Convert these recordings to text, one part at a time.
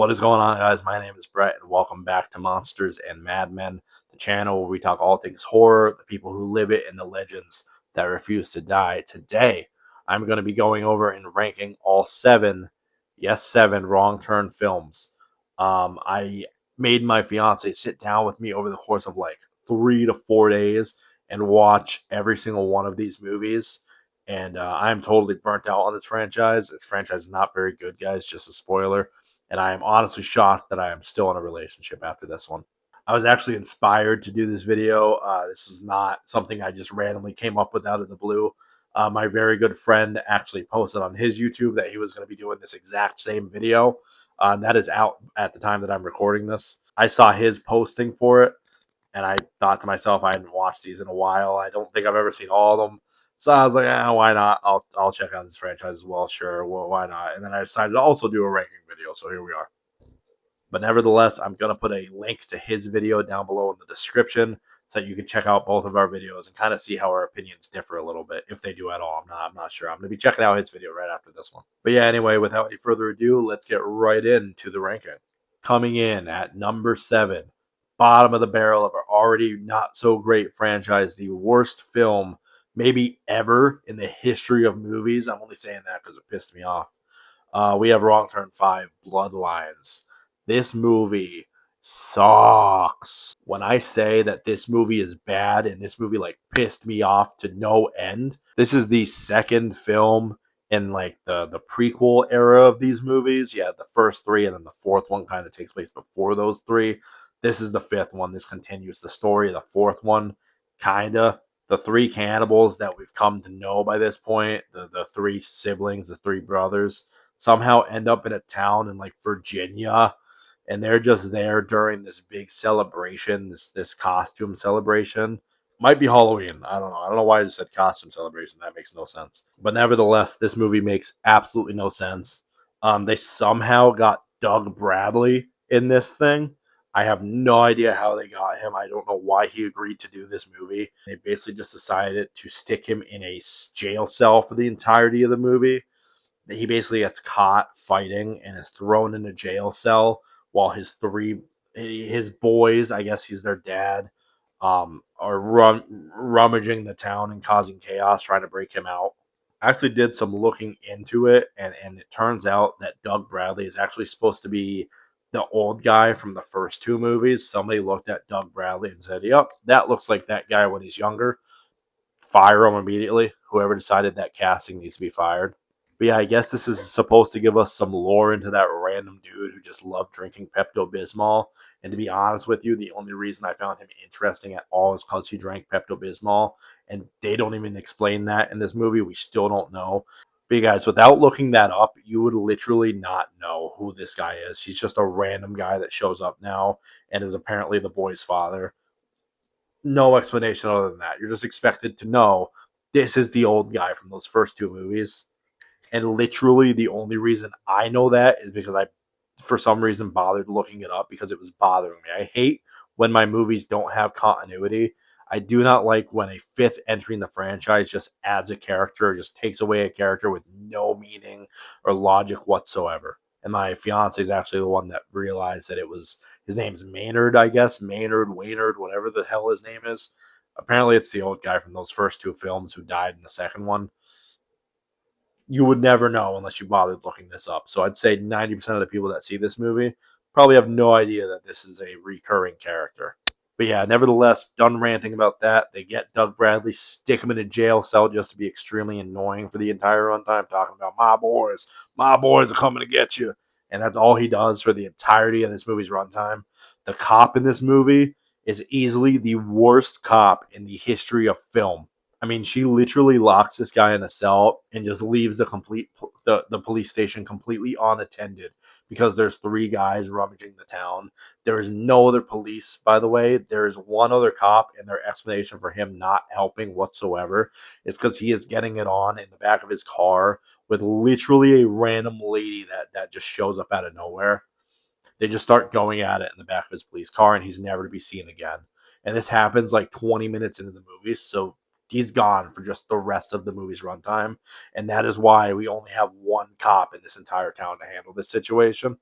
What is going on, guys? My name is Brett, and welcome back to Monsters and Madmen, the channel where we talk all things horror, the people who live it, and the legends that refuse to die. Today, I'm going to be going over and ranking all seven, yes, seven Wrong Turn films. I made my fiance sit down with me over the course of like 3 to 4 days and watch every single one of these movies. And I'm totally burnt out on this franchise. This franchise is not very good, guys. Just a spoiler, and I am honestly shocked that I am still in a relationship after this one. I was actually inspired to do this video. This was not something I just randomly came up with out of the blue. My very good friend actually posted on his YouTube that he was going to be doing this exact same video. That is out at the time that I'm recording this. I saw his posting for it, and I thought to myself, I hadn't watched these in a while. I don't think I've ever seen all of them. So I was like, why not? I'll check out this franchise as well. Sure, well, why not? And then I decided to also do a ranking video. So here we are. But nevertheless, I'm going to put a link to his video down below in the description so you can check out both of our videos and kind of see how our opinions differ a little bit, if they do at all. I'm not sure. I'm going to be checking out his video right after this one. But yeah, anyway, without any further ado, let's get right into the ranking. Coming in at number 7, bottom of the barrel of our already not so great franchise, the worst film maybe ever in the history of movies. I'm only saying that because it pissed me off. We have Wrong Turn 5, Bloodlines. This movie sucks. When I say that this movie is bad and this movie like pissed me off to no end, this is the second film in like the prequel era of these movies. Yeah, the first three, and then the fourth one kind of takes place before those three. This is the fifth one. This continues the story of the fourth one, kinda. The three cannibals that we've come to know by this point, the three siblings, the three brothers, somehow end up in a town in like Virginia, and they're just there during this big celebration, this costume celebration. Might be Halloween. I don't know. I don't know why I just said costume celebration. That makes no sense. But nevertheless, this movie makes absolutely no sense. They somehow got Doug Bradley in this thing. I have no idea how they got him. I don't know why he agreed to do this movie. They basically just decided to stick him in a jail cell for the entirety of the movie. He basically gets caught fighting and is thrown in a jail cell while his boys, I guess he's their dad, are rummaging the town and causing chaos, trying to break him out. I actually did some looking into it, and it turns out that Doug Bradley is actually supposed to be the old guy from the first two movies. Somebody looked at Doug Bradley and said, "Yep, that looks like that guy when he's younger." Fire him immediately. Whoever decided that casting needs to be fired. But yeah, I guess this is supposed to give us some lore into that random dude who just loved drinking Pepto Bismol. And to be honest with you, the only reason I found him interesting at all is because he drank Pepto Bismol. And they don't even explain that in this movie. We still don't know. But you guys, without looking that up, you would literally not know who this guy is. He's just a random guy that shows up now and is apparently the boy's father. No explanation other than that. You're just expected to know this is the old guy from those first two movies. And literally the only reason I know that is because I, for some reason, bothered looking it up because it was bothering me. I hate when my movies don't have continuity. I do not like when a fifth entry in the franchise just adds a character or just takes away a character with no meaning or logic whatsoever. And my fiance is actually the one that realized that it was his name's Maynard, I guess. Maynard, Waynard, whatever the hell his name is. Apparently, it's the old guy from those first two films who died in the second one. You would never know unless you bothered looking this up. So I'd say 90% of the people that see this movie probably have no idea that this is a recurring character. But yeah, nevertheless, done ranting about that. They get Doug Bradley, stick him in a jail cell just to be extremely annoying for the entire runtime, talking about my boys are coming to get you. And that's all he does for the entirety of this movie's runtime. The cop in this movie is easily the worst cop in the history of film. I mean, she literally locks this guy in a cell and just leaves the police station completely unattended because there's three guys rummaging the town. There is no other police, by the way. There is one other cop, and their explanation for him not helping whatsoever is because he is getting it on in the back of his car with literally a random lady that just shows up out of nowhere. They just start going at it in the back of his police car, and he's never to be seen again. And this happens like 20 minutes into the movie, so he's gone for just the rest of the movie's runtime. And that is why we only have one cop in this entire town to handle this situation.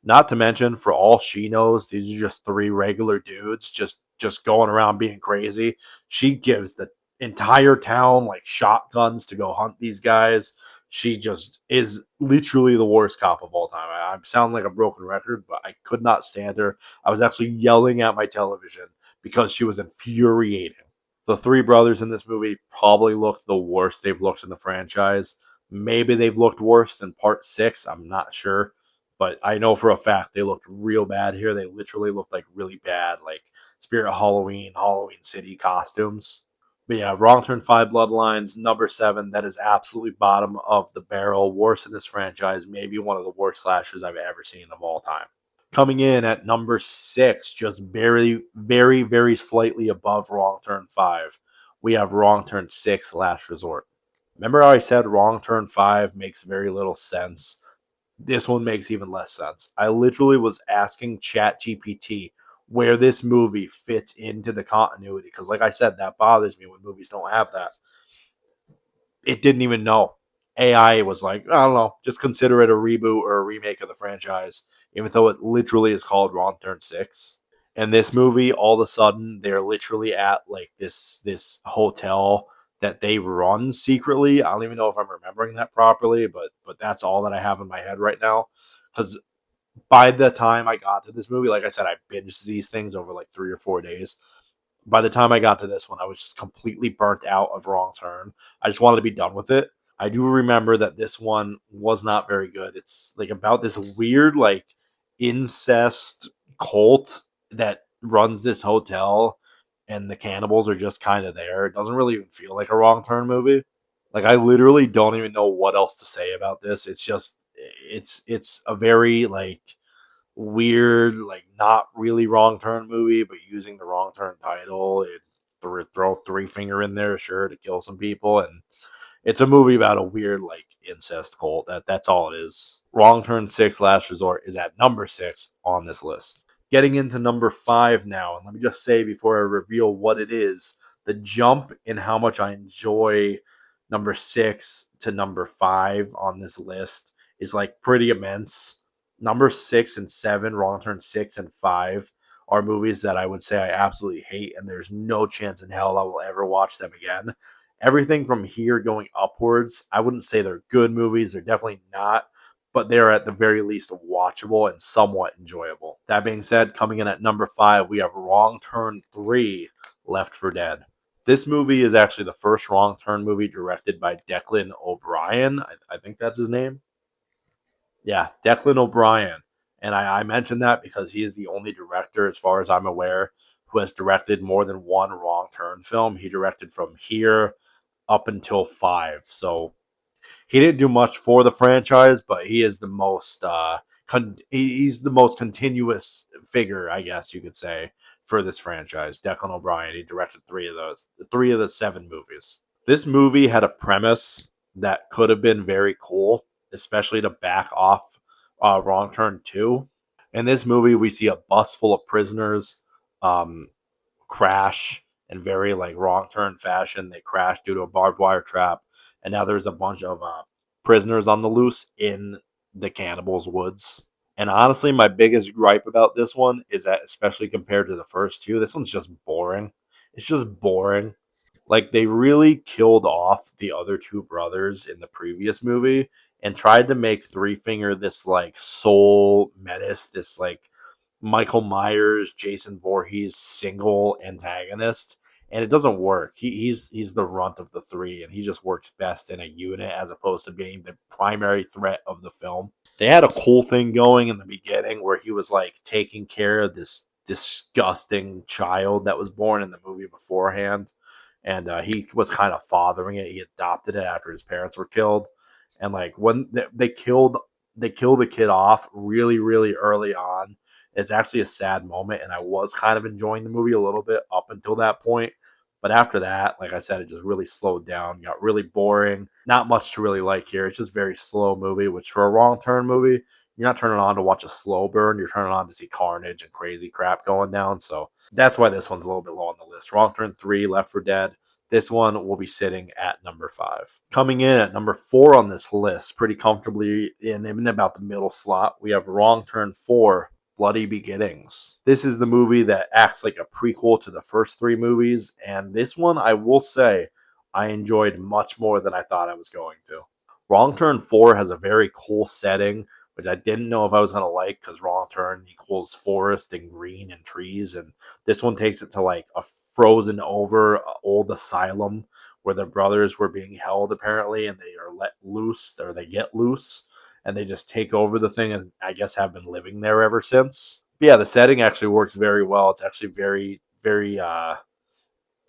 Not to mention, for all she knows, these are just three regular dudes just going around being crazy. She gives the entire town like shotguns to go hunt these guys. She just is literally the worst cop of all time. I sound like a broken record, but I could not stand her. I was actually yelling at my television because she was infuriating. The three brothers in this movie probably look the worst they've looked in the franchise. Maybe they've looked worse than part six. I'm not sure. But I know for a fact they looked real bad here. They literally looked like really bad, like Spirit Halloween, Halloween City costumes. But yeah, Wrong Turn 5 Bloodlines, number 7, that is absolutely bottom of the barrel. Worst in this franchise, maybe one of the worst slashers I've ever seen of all time. Coming in at number 6, just barely, very, very slightly above Wrong Turn 5, we have Wrong Turn 6 Last Resort. Remember how I said Wrong Turn 5 makes very little sense? This one makes even less sense. I literally was asking ChatGPT where this movie fits into the continuity because, like I said, that bothers me when movies don't have that. It didn't even know. AI was like, I don't know, just consider it a reboot or a remake of the franchise, even though it literally is called Wrong Turn 6. And this movie, all of a sudden, they're literally at like this hotel that they run secretly. I don't even know if I'm remembering that properly, but that's all that I have in my head right now. Because by the time I got to this movie, like I said, I binged these things over like 3 or 4 days. By the time I got to this one, I was just completely burnt out of Wrong Turn. I just wanted to be done with it. I do remember that this one was not very good. It's like about this weird like incest cult that runs this hotel and the cannibals are just kind of there. It doesn't really even feel like a Wrong Turn movie. Like I literally don't even know what else to say about this. It's just it's a very like weird, like not really Wrong Turn movie, but using the Wrong Turn title. It throw Three Finger in there, sure, to kill some people, and it's a movie about a weird like incest cult. That's all it is. Wrong Turn 6 Last Resort is at number 6 on this list. Getting into number 5 now, and let me just say before I reveal what it is, the jump in how much I enjoy number 6 to number 5 on this list is like pretty immense. Number 6 and 7, Wrong Turn 6 and 5 are movies that I would say I absolutely hate, and there's no chance in hell I will ever watch them again. Everything from here going upwards, I wouldn't say they're good movies. They're definitely not, but they're at the very least watchable and somewhat enjoyable. That being said, coming in at number 5, we have Wrong Turn 3, Left for Dead. This movie is actually the first Wrong Turn movie directed by Declan O'Brien. I think that's his name. Yeah, Declan O'Brien. And I mentioned that because he is the only director, as far as I'm aware, who has directed more than one Wrong Turn film. He directed from here up until 5. So he didn't do much for the franchise, but he is the most he's the most continuous figure, I guess you could say, for this franchise. Declan O'Brien. He directed three of the 7 movies. This movie had a premise that could have been very cool, especially to back off Wrong Turn 2. In this movie, we see a bus full of prisoners um, crash in very like wrong turn fashion. They crash due to a barbed wire trap, and now there's a bunch of prisoners on the loose in the cannibals' woods. And honestly, my biggest gripe about this one is that, especially compared to the first two, this one's just boring. It's just boring. Like they really killed off the other two brothers in the previous movie and tried to make Three Finger this like soul menace, this like Michael Myers, Jason Voorhees single antagonist, and it doesn't work. He's the runt of the three, and he just works best in a unit as opposed to being the primary threat of the film. They had a cool thing going in the beginning where he was like taking care of this disgusting child that was born in the movie beforehand, and he was kind of fathering it. He adopted it after his parents were killed, and like when they kill the kid off really early on. It's actually a sad moment, and I was kind of enjoying the movie a little bit up until that point. But after that, like I said, it just really slowed down, got really boring. Not much to really like here. It's just very slow movie, which for a wrong turn movie, you're not turning on to watch a slow burn. You're turning on to see carnage and crazy crap going down. So that's why this one's a little bit low on the list. Wrong Turn 3, Left for Dead. this one will be sitting at number 5. Coming in at number 4 on this list, pretty comfortably in about the middle slot, we have Wrong Turn 4, Bloody Beginnings. This is the movie that acts like a prequel to the first 3 movies, and this one, I will say, I enjoyed much more than I thought I was going to. Wrong Turn 4 has a very cool setting, which I didn't know if I was going to like because Wrong Turn equals forest and green and trees. And this one takes it to like a frozen over old asylum where the brothers were being held apparently, and they are let loose, or they get loose, and they just take over the thing, and I guess have been living there ever since. But yeah, the setting actually works very well. It's actually very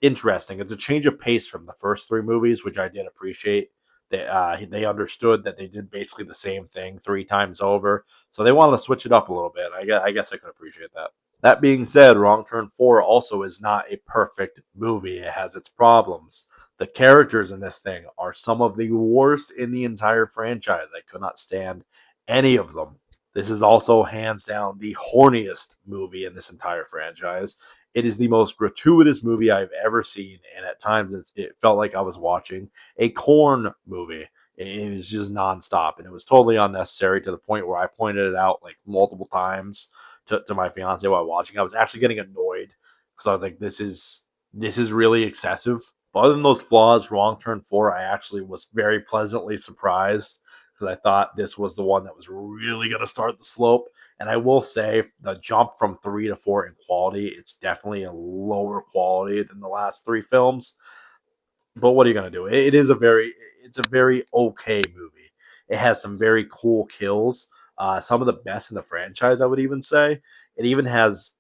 interesting. It's a change of pace from the first 3 movies, which I did appreciate. They understood that they did basically the same thing 3 times over, so they wanted to switch it up a little bit. I guess I could appreciate that. That being said, Wrong Turn 4 also is not a perfect movie. It has its problems. The characters in this thing are some of the worst in the entire franchise. I could not stand any of them. This is also hands down the horniest movie in this entire franchise. It is the most gratuitous movie I've ever seen, and at times it felt like I was watching a corn movie. It was just nonstop, and it was totally unnecessary to the point where I pointed it out like multiple times to my fiance while watching. I was actually getting annoyed because I was like, this is really excessive. But other than those flaws, Wrong Turn 4, I actually was very pleasantly surprised because I thought this was the one that was really going to start the slope. And I will say the jump from 3 to 4 in quality, it's definitely a lower quality than the last 3 films. But what are you going to do? It's a very okay movie. It has some very cool kills, some of the best in the franchise, I would even say. It even has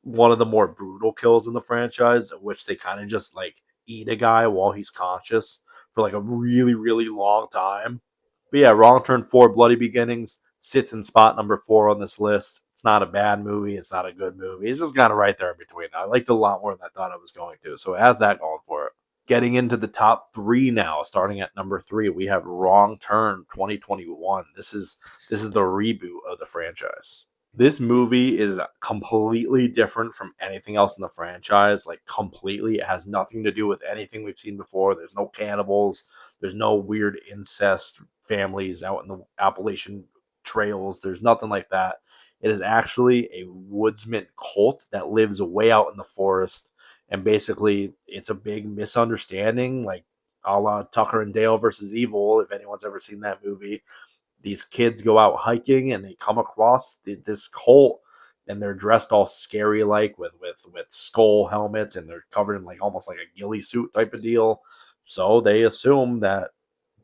one of the more brutal kills in the franchise, which they kind of just like eat a guy while he's conscious for like a really, really long time. But yeah, Wrong Turn 4, Bloody Beginnings sits in spot number 4 on this list. It's not a bad movie. It's not a good movie. It's just kind of right there in between. I liked it a lot more than I thought I was going to. So it has that going for it. Getting into the top 3 now, starting at number 3, we have Wrong Turn 2021. This is the reboot of the franchise. This movie is completely different from anything else in the franchise. Like, completely. It has nothing to do with anything we've seen before. There's no cannibals. There's no weird incest families out in the Appalachian trails. There's nothing like that. It is actually a woodsman cult that lives way out in the forest. And basically, it's a big misunderstanding, like a la Tucker and Dale versus Evil, if anyone's ever seen that movie. These kids go out hiking and they come across this cult, and they're dressed all scary like with skull helmets, and they're covered in like almost like a ghillie suit type of deal. So they assume that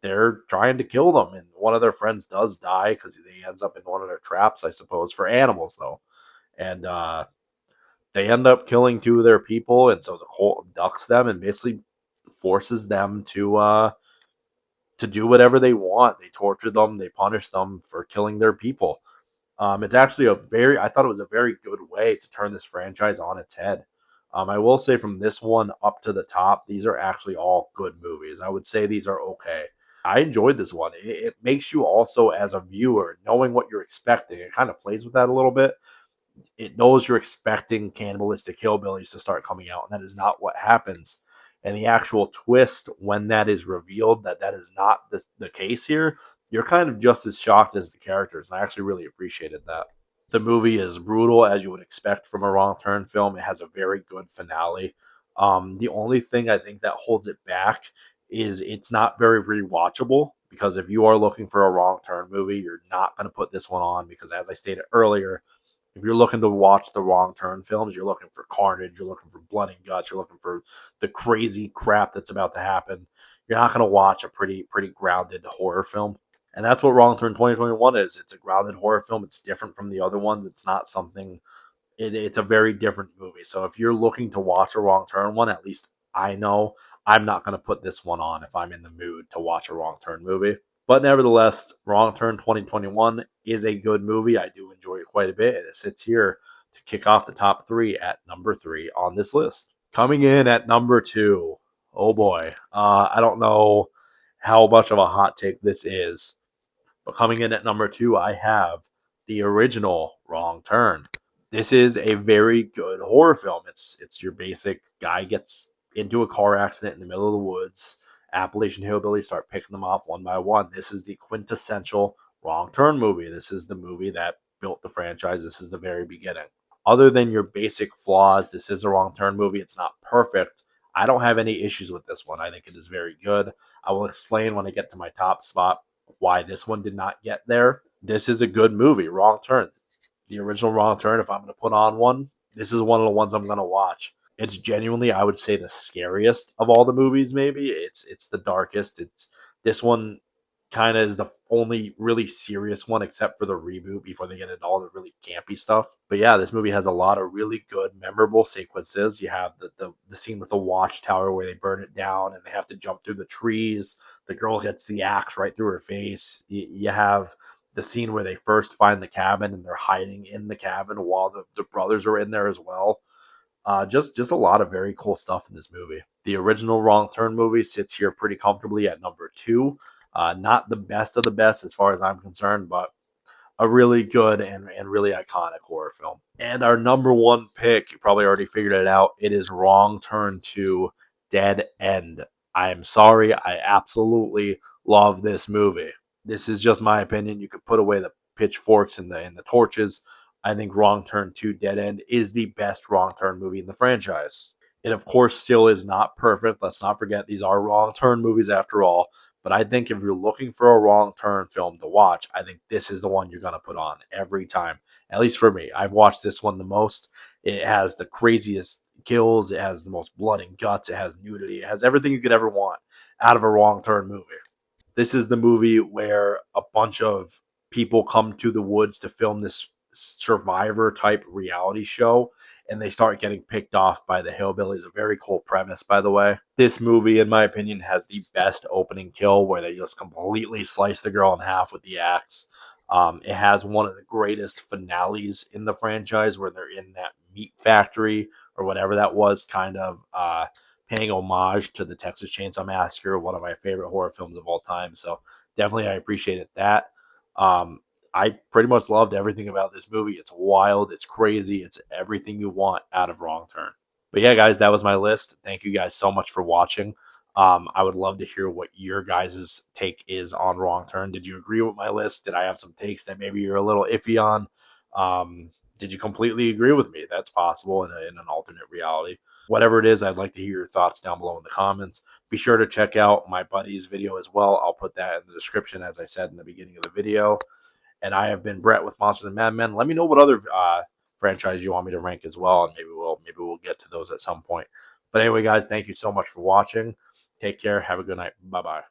they're trying to kill them, and one of their friends does die because he ends up in one of their traps, I suppose, for animals though. And they end up killing 2 of their people, and so the cult abducts them and basically forces them to do whatever they want. They torture them, they punish them for killing their people. It's actually I thought it was a very good way to turn this franchise on its head. I will say from this one up to the top, these are actually all good movies. I would say these are okay. I enjoyed this one. It makes you also, as a viewer, knowing what you're expecting, it kind of plays with that a little bit. It knows you're expecting cannibalistic hillbillies to start coming out, and that is not what happens. And the actual twist when that is revealed that that is not the case here, you're kind of just as shocked as the characters. And I actually really appreciated that. The movie is brutal as you would expect from a Wrong Turn film. It has a very good finale. The only thing I think that holds it back is it's not very rewatchable, because if you are looking for a Wrong Turn movie, you're not going to put this one on, because as I stated earlier, if you're looking to watch the Wrong Turn films, you're looking for carnage, you're looking for blood and guts, you're looking for the crazy crap that's about to happen. You're not going to watch a pretty grounded horror film. And that's what Wrong Turn 2021 is. It's a grounded horror film. It's different from the other ones. It's not something it's a very different movie. So if you're looking to watch a Wrong Turn one, at least I know I'm not going to put this one on if I'm in the mood to watch a Wrong Turn movie. But nevertheless, Wrong Turn 2021 is a good movie. I do enjoy it quite a bit. And it sits here to kick off the top 3 at number 3 on this list. Coming in at number 2. Oh boy. I don't know how much of a hot take this is. But coming in at number 2, I have the original Wrong Turn. This is a very good horror film. It's your basic guy gets into a car accident in the middle of the woods. Appalachian hillbillies start picking them off one by one. This is the quintessential wrong turn movie. This is the movie that built the franchise. This is the very beginning. Other than your basic flaws, this is a wrong turn movie. It's not perfect. I don't have any issues with this one. I think it is very good. I will explain when I get to my top spot why this one did not get there. This is a good movie. Wrong Turn. The original Wrong Turn, if I'm going to put on one, this is one of the ones I'm going to watch. It's genuinely, I would say, the scariest of all the movies. Maybe it's the darkest. It's this one kind of is the only really serious one, except for the reboot before they get into all the really campy stuff. But yeah, this movie has a lot of really good, memorable sequences. You have the scene with the watchtower where they burn it down and they have to jump through the trees. The girl gets the axe right through her face. You have the scene where they first find the cabin and they're hiding in the cabin while the brothers are in there as well. Just a lot of very cool stuff in this movie. The original Wrong Turn movie sits here pretty comfortably at number two. Not the best of the best as far as I'm concerned, but a really good and really iconic horror film. And our number one pick, you probably already figured it out, it is Wrong Turn 2 Dead End. I am sorry, I absolutely love this movie. This is just my opinion. You could put away the pitchforks and the torches. I think Wrong Turn 2 Dead End is the best Wrong Turn movie in the franchise. It, of course, still is not perfect. Let's not forget these are Wrong Turn movies after all. But I think if you're looking for a wrong turn film to watch, I think this is the one you're going to put on every time. At least for me. I've watched this one the most. It has the craziest kills. It has the most blood and guts. It has nudity. It has everything you could ever want out of a wrong turn movie. This is the movie where a bunch of people come to the woods to film this survivor type reality show and they start getting picked off by the hillbillies. A very cool premise, by the way. This movie, in my opinion, has the best opening kill where they just completely slice the girl in half with the axe. It has one of the greatest finales in the franchise where they're in that meat factory or whatever that was, kind of paying homage to the Texas Chainsaw Massacre, one of my favorite horror films of all time. So definitely I appreciated that. Um, I pretty much loved everything about this movie. It's wild, it's crazy, it's everything you want out of Wrong Turn. But yeah, guys, that was my list. Thank you guys so much for watching. I would love to hear what your guys' take is on Wrong Turn. Did you agree with my list? Did I have some takes that maybe you're a little iffy on? Did you completely agree with me? That's possible in an alternate reality. Whatever it is, I'd like to hear your thoughts down below in the comments. Be sure to check out my buddy's video as well. I'll put that in the description, as I said in the beginning of the video. And I have been Brett with Monsters and Madmen. Let me know what other franchise you want me to rank as well, and maybe we'll get to those at some point. But anyway, guys, thank you so much for watching. Take care. Have a good night. Bye bye.